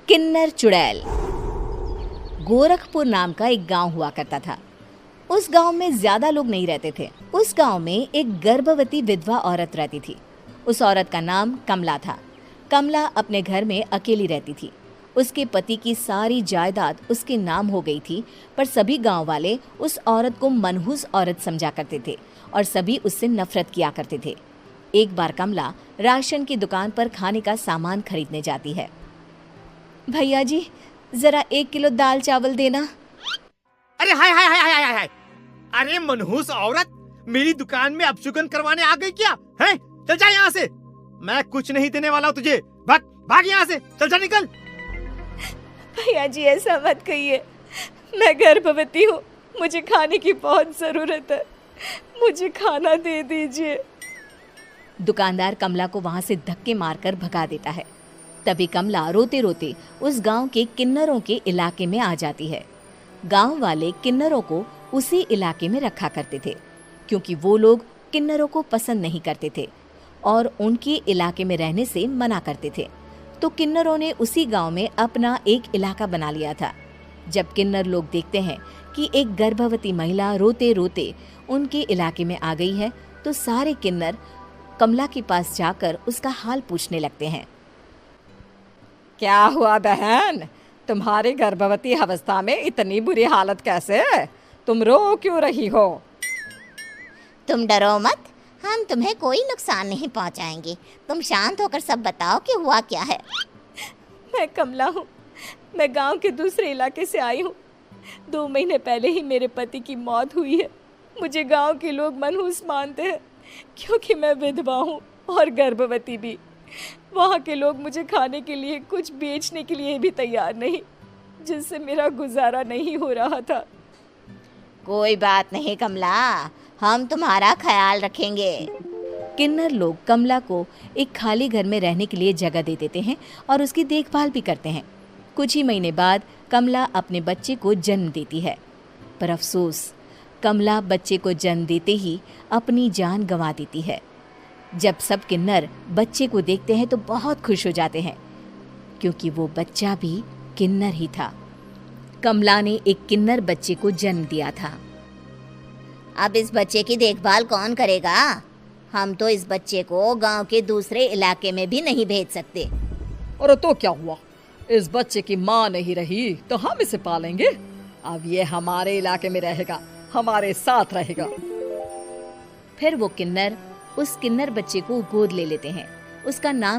किन्नर चुड़ैल। गोरखपुर नाम का एक गांव हुआ करता था। उस गांव में ज्यादा लोग नहीं रहते थे। उस गांव में एक गर्भवती विधवा औरत रहती थी। उस औरत का नाम कमला था। कमला अपने घर में अकेली रहती थी। उसके पति की सारी जायदाद उसके नाम हो गई थी, पर सभी गांव वाले उस औरत को मनहूस औरत समझा करते थे और सभी उससे नफरत किया करते थे। एक बार कमला राशन की दुकान पर खाने का सामान खरीदने जाती है। भैया जी, जरा 1 किलो दाल चावल देना। अरे हाय हाय हाय हाय हाय हाय! अरे मनहूस औरत, मेरी दुकान में अपशुगन करवाने आ गई क्या? हैं? चल जा यहाँ से। मैं कुछ नहीं देने वाला हूँ तुझे। भाग भाग यहाँ से, चल जा निकल। भैया जी, ऐसा मत कहिए। मैं गर्भवती हूँ, मुझे खाने की बहुत जरूरत है। मुझे खाना दे दीजिए। दुकानदार कमला को वहां से धक्के मारकर भगा देता है। तभी कमला रोते रोते उस गांव के किन्नरों के इलाके में आ जाती है। गांव वाले किन्नरों को उसी इलाके में रखा करते थे, क्योंकि वो लोग किन्नरों को पसंद नहीं करते थे और उनके इलाके में रहने से मना करते थे। तो किन्नरों ने उसी गांव में अपना एक इलाका बना लिया था। जब किन्नर लोग देखते हैं कि एक गर्भवती महिला रोते रोते उनके इलाके में आ गई है, तो सारे किन्नर कमला के पास जाकर उसका हाल पूछने लगते हैं। क्या हुआ बहन, तुम्हारी गर्भवती अवस्था में इतनी बुरी हालत कैसे? तुम रो क्यों रही हो? तुम डरो मत, हम तुम्हें कोई नुकसान नहीं पहुंचाएंगे। तुम शांत होकर सब बताओ कि हुआ क्या है। मैं कमला हूँ। मैं गांव के दूसरे इलाके से आई हूँ। 2 महीने पहले ही मेरे पति की मौत हुई है। मुझे गांव के लोग मनहूस मानते हैं, क्योंकि मैं विधवा हूँ और गर्भवती भी। वहाँ के लोग मुझे खाने के लिए कुछ बेचने के लिए भी तैयार नहीं, जिससे मेरा गुजारा नहीं हो रहा था। कोई बात नहीं कमला, हम तुम्हारा ख्याल रखेंगे। किन्नर लोग कमला को एक खाली घर में रहने के लिए जगह दे देते हैं और उसकी देखभाल भी करते हैं। कुछ ही महीने बाद कमला अपने बच्चे को जन्म देती है, पर अफसोस, कमला बच्चे को जन्म देते ही अपनी जान गंवा देती है। जब सब किन्नर बच्चे को देखते हैं तो बहुत खुश हो जाते हैं, क्योंकि वो बच्चा भी किन्नर ही था। कमला ने एक किन्नर बच्चे को जन्म दिया था। अब इस बच्चे की देखभाल कौन करेगा? हम तो इस बच्चे को गांव के दूसरे इलाके में भी नहीं भेज सकते। और तो क्या हुआ, इस बच्चे की माँ नहीं रही तो हम इसे पालेंगे। अब ये हमारे इलाके में रहेगा, हमारे साथ रहेगा। फिर वो किन्नर उस किन्नर बच्चे को गोद ले लेते हैं। उसका नाम